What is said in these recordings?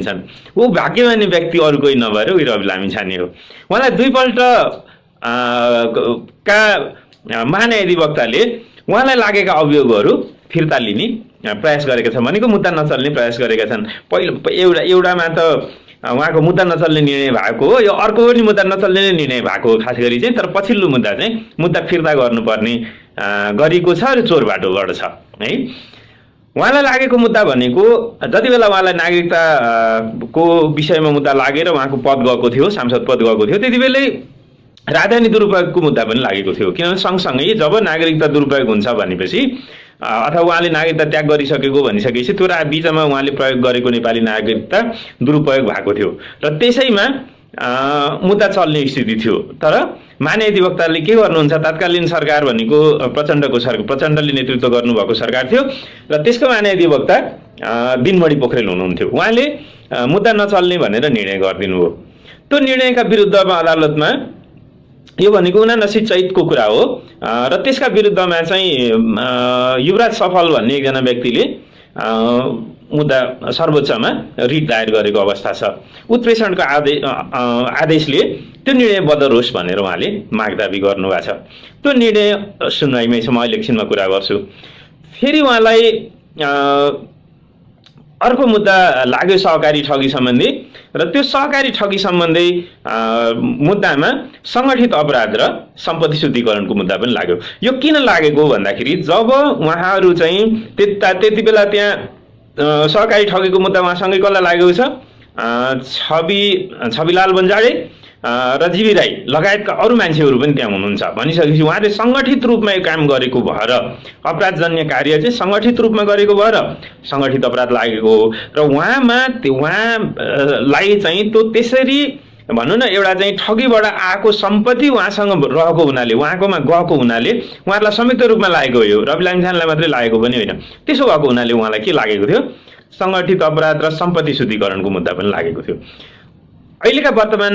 छन्। ऊ भाग्यमानी व्यक्ति अरू कोही नभएर उही रवि लामिछाने हो। उहाँलाई दुईपल्ट का महान्यायाधिवक्ताले उहाँलाई लागेका अभियोगहरू फिर्ता लिने प्रयास गरेका छन्, भनेको मुद्दा नचल्ने प्रयास गरेका छन्। पहिलो एउटामा त उहाँको मुद्दा नचल्ने निर्णय भएको हो, यो अर्को पनि मुद्दा नचल्ने निर्णय भएको हो खास गरी चाहिँ। तर पछिल्लो मुद्दा चाहिँ मुद्दा फिर्ता गर्नुपर्ने गरेको छ र चोर बाटोबाट छ है। उहाँलाई लागेको मुद्दा भनेको जति बेला उहाँलाई नागरिकताको विषयमा मुद्दा लागेर उहाँको पद गएको थियो, सांसद पद गएको थियो, त्यति बेलै राजधानी दुरुपयोगको मुद्दा पनि लागेको थियो। किनभने सँगसँगै जब नागरिकता दुरुपयोग हुन्छ भनेपछि अथवा उहाँले नागरिकता त्याग गरिसकेको भनिसकेपछि त्यो बिचमा उहाँले प्रयोग गरेको नेपाली नागरिकता दुरुपयोग भएको थियो र त्यसैमा मुद्दा चल्ने स्थिति थियो। तर महान्यायाधिवक्ताले के गर्नुहुन्छ, तत्कालीन सरकार भनेको प्रचण्डको सरकार, प्रचण्डले नेतृत्व गर्नुभएको सरकार थियो र त्यसको महान्यायाधिवक्ता दिनमणि पोखरेल हुनुहुन्थ्यो। उहाँले मुद्दा नचल्ने भनेर निर्णय गरिदिनु हो। त्यो निर्णयका विरुद्धमा अदालतमा यो भनेको 79 चैतको कुरा हो र त्यसका विरुद्धमा चाहिँ युवराज सफल भन्ने एकजना व्यक्तिले मुद्दा सर्वोच्चमा रिट दायर गरेको अवस्था छ। उत्प्रेषणको आदेशले त्यो निर्णय बदलोस् भनेर उहाँले माग दाबी गर्नुभएको छ। त्यो निर्णय सुनवाईमै छ, म अहिले एकछिनमा कुरा गर्छु। फेरि उहाँलाई अर्को मुद्दा लाग्यो सहकारी ठगी सम्बन्धी र त्यो सहकारी ठगी सम्बन्धी मुद्दामा सङ्गठित अपराध र सम्पत्ति शुद्धिकरणको मुद्दा पनि लाग्यो। यो किन लागेको भन्दाखेरि जब उहाँहरू चाहिँ त्यति बेला त्यहाँ सहकारी ठगीको मुद्दा उहाँसँगै कसलाई लागेको छ, छविलाल बन्जाडे र जीवी राई लगायतका अरू मान्छेहरू पनि त्यहाँ हुनुहुन्छ भनिसकेपछि उहाँले सङ्गठित रूपमा यो काम गरेको भएर अपराधजन्य कार्य चाहिँ सङ्गठित रूपमा गरेको भएर सङ्गठित अपराध लागेको हो र उहाँलाई चाहिँ त्यो त्यसरी भनौँ न एउटा चाहिँ ठगीबाट आएको सम्पत्ति उहाँसँग रहेको हुनाले, उहाँकोमा गएको हुनाले उहाँहरूलाई संयुक्त रूपमा लागेको हो। रवि लामिछानेलाई मात्रै लागेको पनि होइन। त्यसो भएको हुनाले उहाँलाई के लागेको थियो, सङ्गठित अपराध र सम्पत्ति शुद्धिकरणको मुद्दा पनि लागेको थियो। अहिलेका वर्तमान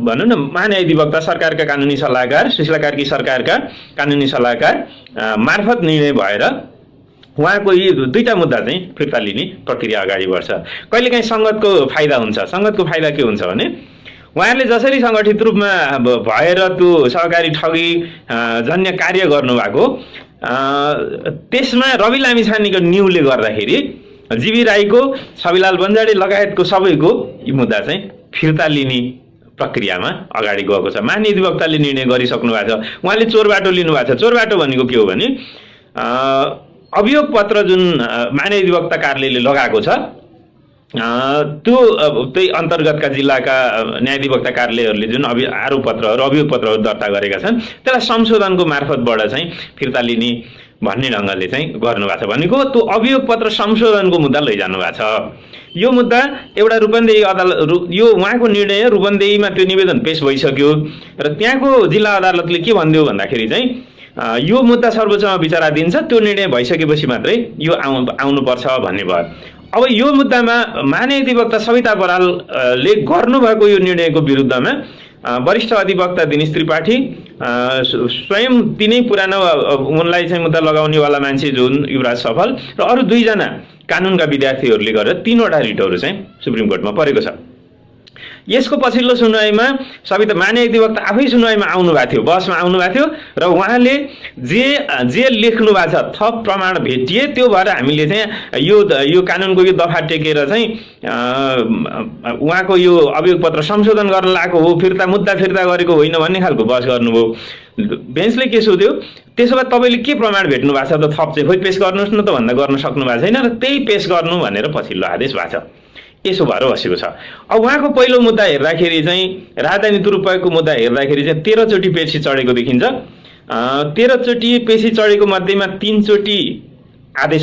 भनौँ न महान्यायाधिवक्ता सरकारका कानुनी सल्लाहकार, सुशीला कार्की सरकारका कानुनी सल्लाहकार मार्फत निर्णय भएर उहाँको यी दुईटा मुद्दा चाहिँ फिर्ता लिने प्रक्रिया अगाडि बढ्छ। कहिलेकाहीँ सङ्गतको फाइदा हुन्छ। सङ्गतको फाइदा के हुन्छ भने उहाँहरूले जसरी सङ्गठित रूपमा भएर त्यो सहकारी ठगी जन्य कार्य गर्नुभएको त्यसमा रवि लामिछानेको न्युले गर्दाखेरि जीवी राईको, छविलाल बन्जाडे लगायतको सबैको यी मुद्दा चाहिँ फिर्ता लिने प्रक्रियामा अगाडि गएको छ। महान्यायाधिवक्ताले निर्णय गरिसक्नु भएको छ। उहाँले चोर बाटो लिनुभएको छ। चोर बाटो भनेको के हो भने अभियोग पत्र जुन महान्यायाधिवक्ता कार्यालयले लगाएको छ त्यो त्यही अन्तर्गतका जिल्लाका न्यायाधिवक्ता कार्यालयहरूले जुन आरोप पत्रहरू अभियोग पत्रहरू दर्ता गरेका छन् त्यसलाई संशोधनको मार्फतबाट चाहिँ फिर्ता लिने भन्ने ढङ्गले चाहिँ गर्नुभएको छ। भनेको त्यो अभियोग पत्र संशोधनको मुद्दा लैजानु भएको छ। यो मुद्दा एउटा रूपन्देही अदालत, यो उहाँको निर्णय रूपन्देहीमा त्यो निवेदन पेश भइसक्यो र त्यहाँको जिल्ला अदालतले के भनिदियो भन्दाखेरि चाहिँ यो मुद्दा सर्वोच्चमा विचाराधीन छ, त्यो निर्णय भइसकेपछि मात्रै यो आउनुपर्छ भन्ने भयो। अब यो मुद्दामा महान्यायाधिवक्ता सविता बरालले गर्नुभएको यो निर्णयको विरुद्धमा वरिष्ठ अधिवक्ता दिनेश त्रिपाठी, स्वयं तिनै पुरानो उनलाई चाहिँ मुद्दा लगाउनेवाला मान्छे जुन युवराज सफल र अरू दुईजना कानुनका विद्यार्थीहरूले गरेर 3वटा रिटहरू चाहिँ सुप्रिम कोर्टमा परेको छ। यसको पछिल्लो सुनवाईमा सविता महान्यायाधिवक्ता आफै सुनवाईमा आउनु भएको थियो, बसमा आउनु भएको थियो र उहाँले जे लेख्नु भएको छ थप प्रमाण भेटिए त्यो भएर हामीले चाहिँ यो कानुनको यो दफा टेकेर चाहिँ उहाँको यो अभियोग पत्र संशोधन गर्न लागेको हो, मुद्दा फिर्ता गरेको होइन भन्ने खालको बहस गर्नुभयो। बेन्चले के सोध्यो, त्यसो भए तपाईँले के प्रमाण भेट्नु भएको छ त थप चाहिँ खोइ पेश गर्नुहोस् न त भन्दा गर्न सक्नु भएको छैन र त्यही पेश गर्नु भनेर पछिल्लो आदेश भएको छ। यसो भएर बसेको छ। अब उहाँको पहिलो मुद्दा हेर्दाखेरि चाहिँ राजधानी दुरुपयोगको मुद्दा हेर्दाखेरि चाहिँ 13 चोटि पेशी चढेको देखिन्छ। 13 चोटि पेशी चढेको मध्येमा 3 चोटि आदेश